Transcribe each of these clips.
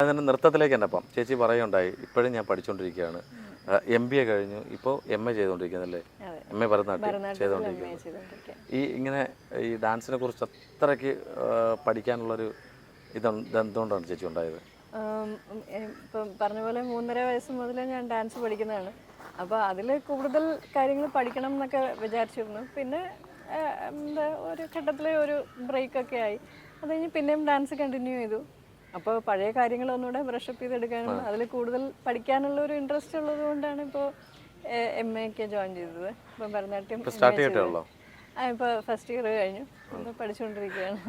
തന്നെ നൃത്തത്തിലേക്ക് തന്നെ അപ്പം ചേച്ചി പറയുണ്ടായി ഇപ്പോഴും ഞാൻ പഠിച്ചുകൊണ്ടിരിക്കുകയാണ്. MBA കഴിഞ്ഞു, ഇപ്പോൾ MA ചെയ്തുകൊണ്ടിരിക്കുന്നല്ലേ? MA ഭരതനാട്യം ചെയ്തുകൊണ്ടിരിക്കുന്നത്. ഇങ്ങനെ ഈ ഡാൻസിനെ കുറിച്ച് അത്രയ്ക്ക് പഠിക്കാനുള്ളൊരു എന്തുകൊണ്ടാണ് ചേച്ചി ഉണ്ടായത്? ഇപ്പം പറഞ്ഞ പോലെ 3.5 വയസ്സ് മുതലേ ഞാൻ ഡാൻസ് പഠിക്കുന്നതാണ്. അപ്പോൾ അതിൽ കൂടുതൽ കാര്യങ്ങൾ പഠിക്കണം എന്നൊക്കെ വിചാരിച്ചിരുന്നു. പിന്നെ എന്താ ഒരു ഘട്ടത്തിൽ ഒരു ബ്രേക്കൊക്കെ ആയി. അത് കഴിഞ്ഞ് പിന്നെയും ഡാൻസ് കണ്ടിന്യൂ ചെയ്തു. അപ്പോൾ പഴയ കാര്യങ്ങളൊന്നുകൂടെ ബ്രഷപ്പ് ചെയ്തെടുക്കാനും അതിൽ കൂടുതൽ പഠിക്കാനുള്ള ഒരു ഇൻട്രസ്റ്റ് ഉള്ളത് കൊണ്ടാണ് ഇപ്പോൾ MA ഒക്കെ ജോയിൻ ചെയ്തത്. ഇപ്പം ഭരതനാട്യം ഇപ്പോൾ ഫസ്റ്റ് ഇയർ കഴിഞ്ഞു. ഇപ്പോൾ പഠിച്ചുകൊണ്ടിരിക്കുകയാണ്.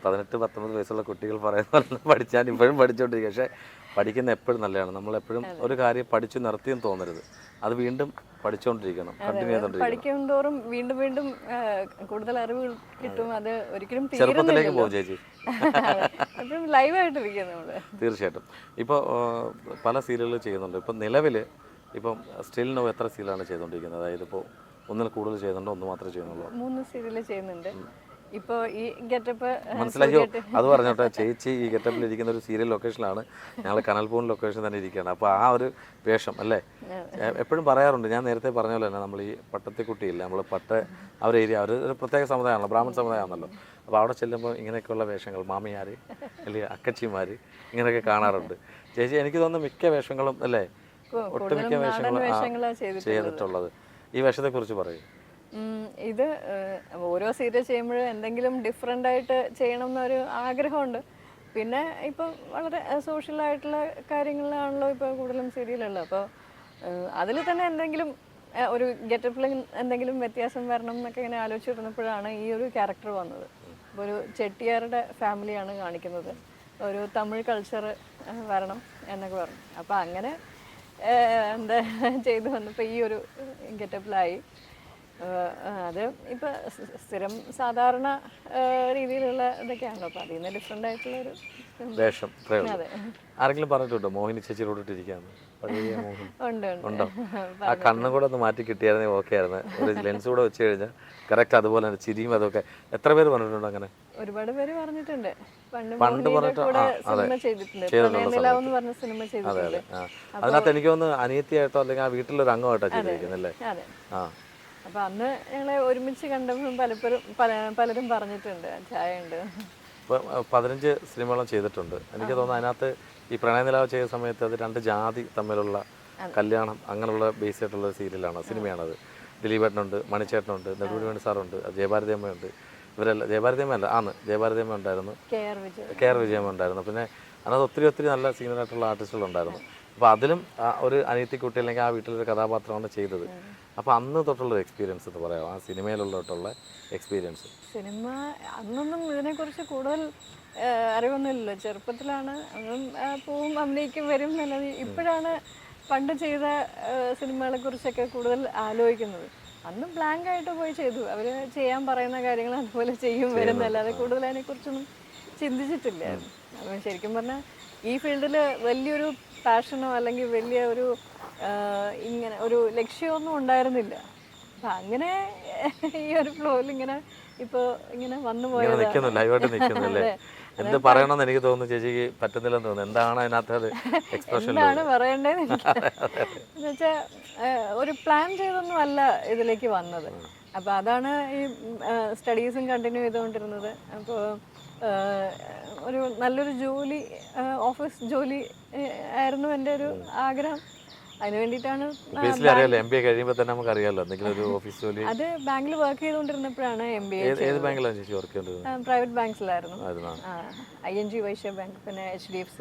18-19 വയസ്സുള്ള കുട്ടികൾ പറയുന്ന പഠിച്ചാൽ ഇപ്പോഴും പഠിച്ചുകൊണ്ടിരിക്കുക. പക്ഷേ പഠിക്കുന്ന എപ്പോഴും നല്ലതാണ്. നമ്മളെപ്പോഴും ഒരു കാര്യം പഠിച്ചു നിർത്തിയെന്ന് തോന്നരുത്. അത് വീണ്ടും പഠിച്ചുകൊണ്ടിരിക്കണം, കണ്ടിന്യൂ ചെയ്തുകൊണ്ടിരിക്കണം. പഠിക്കും തോറും വീണ്ടും വീണ്ടും കൂടുതൽ അറിവ് കിട്ടും. അത് ഒരിക്കലും ചെറുപ്പത്തിലേക്ക് പോകും ചേച്ചി. ലൈവായിട്ടിരിക്കുക നമ്മൾ. തീർച്ചയായിട്ടും. ഇപ്പോൾ പല സീരിയലുകൾ ചെയ്യുന്നുണ്ട്. ഇപ്പം നിലവിൽ ഇപ്പം സ്റ്റിൽ നോ എത്ര സീരിയലാണ് ചെയ്തുകൊണ്ടിരിക്കുന്നത്? അതായത് ഇപ്പോൾ ഒന്നിൽ കൂടുതൽ ചെയ്യുന്നുണ്ടോ, ഒന്ന് മാത്രമേ ചെയ്യുന്നുള്ളൂ? 3 സീരിയൽ ചെയ്യുന്നുണ്ട്. ഇപ്പോൾ ഈ ഗെറ്റപ്പ് മനസ്സിലായോ? അത് പറഞ്ഞോട്ടെ. ചേച്ചി ഈ ഗെറ്റപ്പിൽ ഇരിക്കുന്ന ഒരു സീരിയൽ ലൊക്കേഷനിലാണ്. ഞങ്ങൾ കനൽപൂൺ ലൊക്കേഷൻ തന്നെ ഇരിക്കുകയാണ്. അപ്പോൾ ആ ഒരു വേഷം അല്ലേ എപ്പോഴും പറയാറുണ്ട്. ഞാൻ നേരത്തെ പറഞ്ഞ പോലെ തന്നെ നമ്മൾ ഈ പട്ടത്തിക്കുട്ടിയില്ല, നമ്മൾ ആ ഒരു ഏരിയ ഒരു പ്രത്യേക സമുദായമാണല്ലോ, ബ്രാഹ്മൺ സമുദായമാണല്ലോ. അപ്പോൾ അവിടെ ചെല്ലുമ്പോൾ ഇങ്ങനെയൊക്കെയുള്ള വേഷങ്ങൾ മാമിയാർ അല്ലെങ്കിൽ അക്കച്ചിമാർ ഇങ്ങനെയൊക്കെ കാണാറുണ്ട്. ചേച്ചി എനിക്ക് തോന്നുന്നു മിക്ക വേഷങ്ങളും അല്ലേ, ഒട്ടുമിക്ക വേഷങ്ങളും ചെയ്തിട്ടുള്ളത്. ഈ വേഷത്തെക്കുറിച്ച് പറയും. ഇത് ഓരോ സീരിയൽ ചെയ്യുമ്പോഴും എന്തെങ്കിലും ഡിഫറെൻ്റ് ആയിട്ട് ചെയ്യണം എന്നൊരു ആഗ്രഹമുണ്ട്. പിന്നെ ഇപ്പം വളരെ സോഷ്യലായിട്ടുള്ള കാര്യങ്ങളിലാണല്ലോ ഇപ്പോൾ കൂടുതലും സീരിയലുള്ളത്. അപ്പോൾ അതിൽ തന്നെ എന്തെങ്കിലും ഒരു ഗെറ്റപ്പിൽ എന്തെങ്കിലും വ്യത്യാസം വരണം എന്നൊക്കെ ഇങ്ങനെ ആലോചിച്ചിരുന്നപ്പോഴാണ് ഈ ഒരു ക്യാരക്ടർ വന്നത്. അപ്പോൾ ഒരു ചെട്ടിയാരുടെ ഫാമിലിയാണ് കാണിക്കുന്നത്. ഒരു തമിഴ് കൾച്ചർ വരണം എന്നൊക്കെ പറഞ്ഞു. അപ്പോൾ അങ്ങനെ എന്താ ചെയ്തു വന്നപ്പോൾ ഈ ഒരു ഗെറ്റപ്പിലായി. അത് ഇപ്പം സ്ഥിരം സാധാരണ രീതിയിലുള്ള ഇതൊക്കെയാണല്ലോ. അപ്പോൾ അതിൽ നിന്ന് ഡിഫറെൻ്റ് ആയിട്ടുള്ളൊരു വേഷം. ആരെങ്കിലും പറഞ്ഞിട്ടുണ്ടോ മോഹിനി ചേച്ചിയോട്ടിരിക്കാന്ന്? ഉണ്ടോ? ആ കണ്ണും കൂടെ ഒന്ന് മാറ്റി കിട്ടിയായിരുന്നെ ഓക്കെ ആയിരുന്നു. ഒരു ലെൻസ് കൂടെ വെച്ച് കഴിഞ്ഞാൽ കറക്റ്റ് അതുപോലെ തന്നെ ചിരിയും അതൊക്കെ. എത്ര പേര് പറഞ്ഞിട്ടുണ്ടോ അങ്ങനെ? ഒരുപാട് പേര് പറഞ്ഞിട്ടുണ്ട്. പണ്ട് പറഞ്ഞിട്ട് അതിനകത്ത് എനിക്ക് തോന്നുന്നു അനിയത്തിയായിട്ടോ അല്ലെങ്കിൽ ആ വീട്ടിലൊരു അംഗമായിട്ടോ ചെയ്തിരിക്കുന്നല്ലേ? ആ. അപ്പം അന്ന് ഞങ്ങളെ ഒരുമിച്ച് കണ്ടപ്പോൾ പലരും പറഞ്ഞിട്ടുണ്ട് ചായ ഉണ്ട്. ഇപ്പോൾ 15 സിനിമകളും ചെയ്തിട്ടുണ്ട്. എനിക്ക് തോന്നുന്നു അതിനകത്ത് ഈ പ്രണയനിലാവ് ചെയ്ത സമയത്ത് അത് 2 ജാതി തമ്മിലുള്ള കല്യാണം അങ്ങനെയുള്ള ബേസ് ആയിട്ടുള്ള സീരിയലാണ്, സിനിമയാണത്. ദിലീപേട്ടനുണ്ട്, മണിച്ചേട്ടനുണ്ട്, നെടുമുടി സാറുണ്ട്, ജയഭാരതിയമ്മയുണ്ട്. ഇവരെല്ലാം ജയഭാരതിയമ്മ ഉണ്ടായിരുന്നു, KR വിജയമ്മ ഉണ്ടായിരുന്നു. പിന്നെ അതിനകത്ത് ഒത്തിരി നല്ല സീനിയറായിട്ടുള്ള ആർട്ടിസ്റ്റുകളുണ്ടായിരുന്നു. അപ്പോൾ അതിലും ഒരു അനിയത്തിക്കുട്ടി അല്ലെങ്കിൽ ആ വീട്ടിലൊരു കഥാപാത്രമാണ് ചെയ്തത്. അപ്പോൾ അന്ന് തൊട്ടുള്ള എക്സ്പീരിയൻസ് എന്ന് പറയാം, ആ സിനിമയിലുള്ളോട്ടുള്ള എക്സ്പീരിയൻസ്. സിനിമ അന്നൊന്നും ഇതിനെക്കുറിച്ച് കൂടുതൽ അറിവൊന്നുമില്ലല്ലോ. ചെറുപ്പത്തിലാണ് അന്നും പോവും അഭിനയിക്കും വരും എന്നുള്ളത്. ഇപ്പോഴാണ് പണ്ട് ചെയ്ത സിനിമകളെ കുറിച്ചൊക്കെ കൂടുതൽ ആലോചിക്കുന്നത്. അന്ന് ബ്ലാങ്ക് ആയിട്ട് പോയി ചെയ്തു. അവർ ചെയ്യാൻ പറയുന്ന കാര്യങ്ങൾ അതുപോലെ ചെയ്യും വരുന്നല്ലാതെ കൂടുതൽ അതിനെക്കുറിച്ചൊന്നും ചിന്തിച്ചിട്ടില്ല. അപ്പം ശരിക്കും പറഞ്ഞാൽ ഈ ഫീൽഡിൽ വലിയൊരു പാഷനോ അല്ലെങ്കിൽ വലിയ ഒരു ഇങ്ങനെ ഒരു ലക്ഷ്യമൊന്നും ഉണ്ടായിരുന്നില്ല. അപ്പം അങ്ങനെ ഈ ഒരു ഫ്ലോയിൽ ഇങ്ങനെ ഇപ്പോൾ ഇങ്ങനെ വന്നു പോയത്. എന്ത് പറയണമെന്ന് എനിക്ക് തോന്നുന്നു ചേച്ചിക്ക് പറ്റുന്നില്ലെന്ന് തോന്നുന്നു. എന്താണ് അതിനകത്ത് എക്സ്പ്രഷൻ എന്താണ് പറയേണ്ടതെന്ന് വെച്ചാൽ ഒരു പ്ലാൻ ചെയ്തൊന്നും അല്ല ഇതിലേക്ക് വന്നത്. അപ്പോൾ അതാണ് ഈ സ്റ്റഡീസും കണ്ടിന്യൂ ചെയ്തുകൊണ്ടിരുന്നത്. അപ്പോൾ ഒരു നല്ലൊരു ജോലി, ഓഫീസ് ജോലി ആയിരുന്നു എൻ്റെ ഒരു ആഗ്രഹം. അതിന് വേണ്ടിയിട്ടാണ്. MBA കഴിയുമ്പോൾ തന്നെ നമുക്ക് അറിയാമല്ലോ എന്തെങ്കിലും ഒരു ഓഫീസ് ജോലി. അത് ബാങ്കിൽ വർക്ക് ചെയ്തുകൊണ്ടിരുന്നപ്പോഴാണ് MBA. ഏത് ബാങ്കിലാണ് ചേച്ചി വർക്ക് ചെയ്തത്? പ്രൈവറ്റ് ബാങ്ക്സിലായിരുന്നു. ING വൈശ്യ ബാങ്ക്, പിന്നെ HDFC,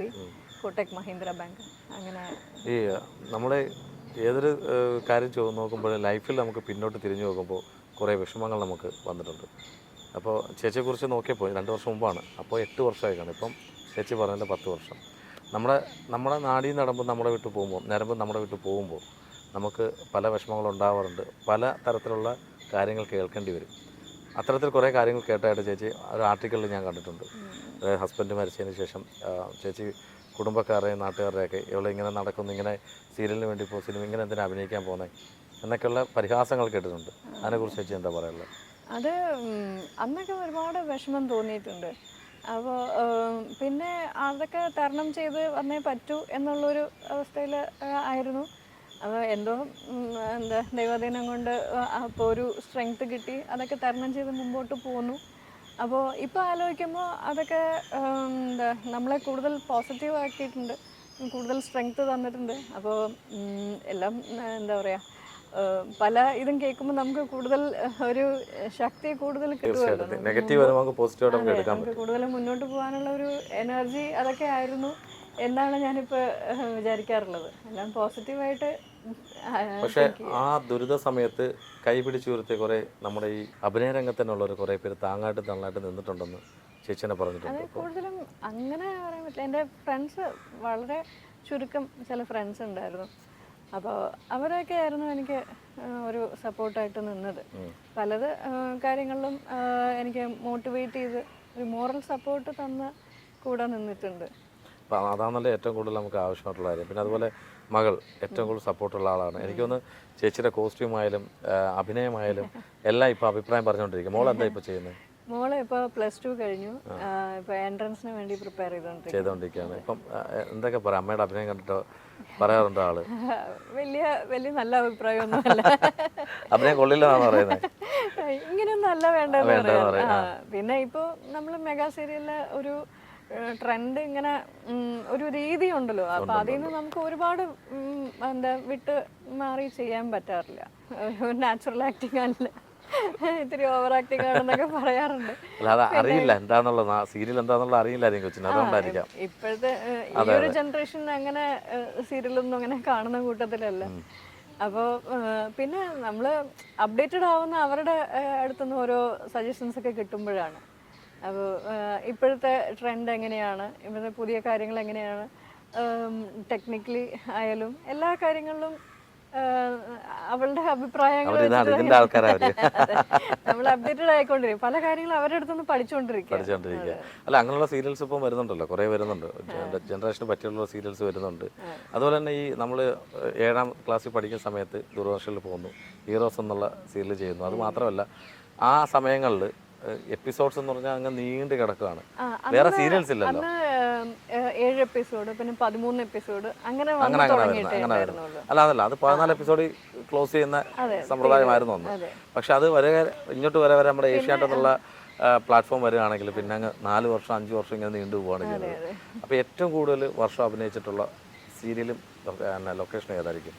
കോട്ടക് മഹീന്ദ്ര ബാങ്ക്. അങ്ങനെ ഈ നമ്മുടെ ഏതൊരു കാര്യം നോക്കുമ്പോൾ ലൈഫിൽ നമുക്ക് പിന്നോട്ട് തിരിഞ്ഞു നോക്കുമ്പോൾ കുറേ വിഷമങ്ങൾ നമുക്ക് വന്നിട്ടുണ്ട്. അപ്പോൾ ചേച്ചിയെക്കുറിച്ച് നോക്കിയപ്പോൾ 2 വർഷം മുമ്പാണ്. അപ്പോൾ 8 വർഷമായി കാണും. ഇപ്പം ചേച്ചി പറഞ്ഞതിൻ്റെ 10 വർഷം. നമ്മുടെ നാടിൽ നടമ്പ് നമ്മുടെ വിട്ട് പോകുമ്പോൾ നമുക്ക് പല വിഷമങ്ങളുണ്ടാവാറുണ്ട്. പല തരത്തിലുള്ള കാര്യങ്ങൾ കേൾക്കേണ്ടി വരും. അത്തരത്തിൽ കുറേ കാര്യങ്ങൾ കേട്ടായിട്ട് ചേച്ചി ഒരു ആർട്ടിക്കിളിൽ ഞാൻ കണ്ടിട്ടുണ്ട്. ഹസ്ബൻഡ് മരിച്ചതിന് ശേഷം ചേച്ചി കുടുംബക്കാരെയും നാട്ടുകാരുടെയൊക്കെ ഇവിടെ ഇങ്ങനെ നടക്കുന്നു, ഇങ്ങനെ സീരിയലിന് വേണ്ടി ഇപ്പോൾ സിനിമ ഇങ്ങനെ എന്തിനാണ് അഭിനയിക്കാൻ പോകുന്നത് എന്നൊക്കെയുള്ള പരിഹാസങ്ങൾ കേട്ടിട്ടുണ്ട്. അതിനെക്കുറിച്ച് ചേച്ചി എന്താ പറയുള്ളത്? അത് അന്നൊക്കെ ഒരുപാട് വിഷമം തോന്നിയിട്ടുണ്ട്. അപ്പോൾ പിന്നെ അതൊക്കെ തരണം ചെയ്ത് വന്നേ പറ്റൂ എന്നുള്ളൊരു അവസ്ഥയിൽ ആയിരുന്നു. അപ്പോൾ എന്തോ എന്താ ദൈവാധീനം കൊണ്ട് അപ്പോൾ ഒരു സ്ട്രെങ്ത് കിട്ടി, അതൊക്കെ തരണം ചെയ്ത് മുമ്പോട്ട് പോന്നു. അപ്പോൾ ഇപ്പോൾ ആലോചിക്കുമ്പോൾ അതൊക്കെ എന്താ നമ്മളെ കൂടുതൽ പോസിറ്റീവ് ആക്കിയിട്ടുണ്ട്, കൂടുതൽ സ്ട്രെങ്ത് തന്നിട്ടുണ്ട്. അപ്പോൾ എല്ലാം എന്താ പറയുക, പല ഇതും കേൾക്കുമ്പോൾ നമുക്ക് കൂടുതൽ ഒരു ശക്തി കൂടുതൽ കിട്ടുമല്ലോ. നെഗറ്റീവ് നമുക്ക് പോസിറ്റീവായിട്ട് നമുക്ക് എടുക്കാം. നമുക്ക് കൂടുതൽ മുന്നോട്ട് പോകാനുള്ള ഒരു എനർജി അതൊക്കെ ആയിരുന്നു എന്നാണ് ഞാനിപ്പോൾ വിചാരിക്കാറുള്ളത്. എല്ലാം പോസിറ്റീവായിട്ട്. പക്ഷേ ആ ദുരിത സമയത്ത് കൈപിടിച്ചു ഉയർത്തിയ കുറേ നമ്മുടെ ഈ അഭിനയ രംഗത്തിനുള്ളവർ കുറേ പേര് താങ്ങായിട്ട് തള്ളായിട്ട് നിന്നിട്ടുണ്ടെന്ന് ചേച്ചിനെ പറഞ്ഞിട്ടുണ്ട്. അത് കൂടുതലും അങ്ങനെ പറയാൻ പറ്റില്ല. എൻ്റെ ഫ്രണ്ട്സ് വളരെ ചുരുക്കം ചില ഫ്രണ്ട്സ് ഉണ്ടായിരുന്നു. അപ്പോൾ അവരൊക്കെ ആയിരുന്നു എനിക്ക് ഒരു സപ്പോർട്ടായിട്ട് നിന്നത്. പലത് കാര്യങ്ങളിലും എനിക്ക് മോട്ടിവേറ്റ് ചെയ്ത് ഒരു മോറൽ സപ്പോർട്ട് തന്ന കൂടെ നിന്നിട്ടുണ്ട്. അപ്പം അതാണല്ലോ ഏറ്റവും കൂടുതൽ നമുക്ക് ആവശ്യമായിട്ടുള്ള കാര്യം. പിന്നെ അതുപോലെ മകൾ ഏറ്റവും കൂടുതൽ സപ്പോർട്ടുള്ള ആളാണ്. എനിക്കൊന്ന് ചേച്ചിയുടെ കോസ്റ്റ്യൂമായാലും അഭിനയമായാലും എല്ലാം ഇപ്പോൾ അഭിപ്രായം പറഞ്ഞുകൊണ്ടിരിക്കും. മോൾ എന്താ ഇപ്പോൾ ചെയ്യുന്നത്? മോള് ഇപ്പോൾ +2 കഴിഞ്ഞു. ഇപ്പോൾ എൻട്രൻസിന് വേണ്ടി പ്രിപ്പയർ ചെയ്തുകൊണ്ടിരിക്കുകയാണ്. ഇപ്പം എന്തൊക്കെ പറയാം, അമ്മയുടെ അഭിനയം കണ്ടിട്ടോ പറയാറുണ്ടോ ആള്? വലിയ നല്ല അഭിപ്രായമൊന്നുമല്ല. അഭിനയം കൊള്ളില്ലെന്നാണ് പറയുന്നത്. ഇങ്ങനെയൊന്നും അല്ല വേണ്ടതെന്ന് പറയാം. പിന്നെ ഇപ്പോൾ നമ്മൾ മെഗാ സീരിയലിലെ ഒരു ട്രെൻഡ് ഇങ്ങനെ ഒരു രീതി ഉണ്ടല്ലോ, അപ്പൊ അതിൽ നിന്ന് നമുക്ക് ഒരുപാട് എന്താ വിട്ട് മാറി ചെയ്യാൻ പറ്റാറില്ല. നാച്ചുറൽ ആക്ടിങ് അല്ല, ഇത്തിരി ഓവർ ആക്ടിങ് ആണെന്നൊക്കെ പറയാറുണ്ട്. അറിയില്ല എന്താന്നുള്ളത്, സീരിയൽ എന്താന്നുള്ള അറിയില്ലായിരിക്കും കൊച്ചിന്, അതുകൊണ്ടായിരിക്കാം. ഇപ്പോഴത്തെ ഈ ഒരു ജനറേഷൻ അങ്ങനെ സീരിയലൊന്നും അങ്ങനെ കാണുന്ന കൂട്ടത്തിലല്ല. അപ്പോൾ പിന്നെ നമ്മൾ അപ്ഡേറ്റഡ് ആവുന്ന അവരുടെ അടുത്തുനിന്ന് ഓരോ സജഷൻസ് ഒക്കെ കിട്ടുമ്പോഴാണ്. അപ്പോൾ ഇപ്പോഴത്തെ ട്രെൻഡ് എങ്ങനെയാണ്, ഇപ്പോഴത്തെ പുതിയ കാര്യങ്ങൾ എങ്ങനെയാണ്, ടെക്നിക്കലി ആയാലും എല്ലാ കാര്യങ്ങളിലും അവളുടെ അഭിപ്രായങ്ങൾ നമ്മൾ അപ്ഡേറ്റഡ് ആയിക്കൊണ്ടിരിക്കും. പല കാര്യങ്ങളും അവരുടെ അടുത്തുനിന്ന് പഠിച്ചുകൊണ്ടിരിക്കുക. അല്ല, അങ്ങനെയുള്ള സീരിയൽസ് ഇപ്പം വരുന്നുണ്ടല്ലോ, കുറേ വരുന്നുണ്ട്. ജനറേഷന് പറ്റിയുള്ള സീരിയൽസ് വരുന്നുണ്ട്. അതുപോലെ തന്നെ ഈ നമ്മൾ 7ാം ക്ലാസ്സിൽ പഠിക്കുന്ന സമയത്ത് ദൂരദർശനിൽ പോകുന്നു, ഹീറോസ് എന്നുള്ള സീരിയൽ ചെയ്യുന്നു. അത് മാത്രമല്ല ആ സമയങ്ങളിൽ എപ്പിസോഡ്സ് എന്ന് പറഞ്ഞാൽ അങ്ങ് നീണ്ടു കിടക്കുകയാണ്. വേറെ സീരിയൽസ് ഇല്ലല്ലോ. 7 എപ്പിസോഡ്, പിന്നെ 13 എപ്പിസോഡ് അങ്ങനെ അല്ല അത് 14 എപ്പിസോഡ് ക്ലോസ് ചെയ്യുന്ന സമ്പ്രദായമായിരുന്നു അന്ന്. പക്ഷെ അത് ഇങ്ങോട്ട് വരെ നമ്മുടെ ഏഷ്യാനെറ്റ് എന്നുള്ള പ്ലാറ്റ്ഫോം വരികയാണെങ്കിൽ പിന്നെ അങ്ങ് 4 വർഷം 5 വർഷം ഇങ്ങനെ നീണ്ടു പോവുകയാണ് ചെയ്യുന്നത്. അപ്പോൾ ഏറ്റവും കൂടുതൽ വർഷം അഭിനയിച്ചിട്ടുള്ള സീരിയലും ലൊക്കേഷൻ ഏതായിരിക്കും?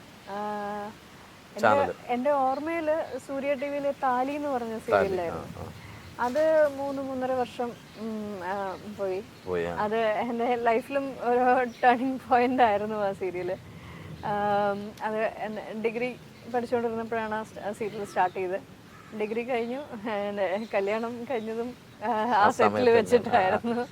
എൻ്റെ ഓർമ്മയിൽ സൂര്യ ടിവിയിലെ താലി എന്ന് പറഞ്ഞ സീരിയലായിരുന്നു. അത് 3-3.5 വർഷം പോയി. അത് എൻ്റെ ലൈഫിലും ഒരു ടേണിംഗ് പോയിന്റ് ആയിരുന്നു ആ സീരിയല്. അത് ഡിഗ്രി പഠിച്ചുകൊണ്ടിരുന്നപ്പോഴാണ് ആ സീരിയൽ സ്റ്റാർട്ട് ചെയ്ത്. ഡിഗ്രി കഴിഞ്ഞു, എൻ്റെ കല്യാണം കഴിഞ്ഞതും ആ സെറ്റിൽ വെച്ചിട്ടായിരുന്നു.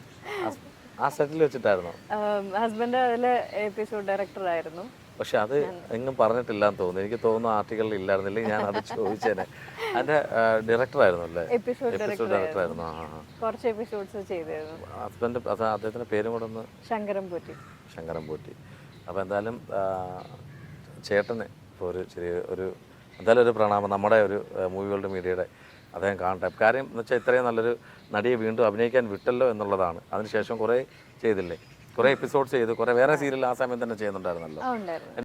ഹസ്ബൻഡ് അതിലെ എപ്പിസോഡ് ഡയറക്ടറായിരുന്നു. പക്ഷെ അത് എങ്ങും പറഞ്ഞിട്ടില്ലാന്ന് തോന്നുന്നു. എനിക്ക് തോന്നുന്നു ആർട്ടിക്കിളിൽ ഇല്ലായിരുന്നില്ലെങ്കിൽ ഞാൻ അത് ചോദിച്ചേനെ. അതിന്റെ ഡയറക്ടറായിരുന്നു അല്ലേ? എപ്പിസോഡ് ഡയറക്ടറായിരുന്നു. കുറച്ച് എപ്പിസോഡ്സ് ചെയ്തിരുന്നു. ഹസ്ബൻഡ് അദ്ദേഹത്തിന്റെ പേരും കൂടെ ഒന്ന്? ശങ്കരൻ പോറ്റി. അപ്പോൾ എന്തായാലും ചേട്ടന് ഇപ്പോൾ ഒരു എന്തായാലും ഒരു പ്രണാമം നമ്മുടെ ഒരു മൂവി വേൾഡ് മീഡിയയുടെ അദ്ദേഹം കാണട്ടെ. കാര്യം എന്ന് വെച്ചാൽ ഇത്രയും നല്ലൊരു നടിയെ വീണ്ടും അഭിനയിക്കാൻ വിട്ടല്ലോ എന്നുള്ളതാണ്. അതിനുശേഷം കുറേ ചെയ്തില്ലേ, കുറേ എപ്പിസോഡ്സ് ചെയ്ത്, കുറേ വേറെ സീരിയൽ ആ സമയം തന്നെ ചെയ്യുന്നുണ്ടായിരുന്നല്ലോ.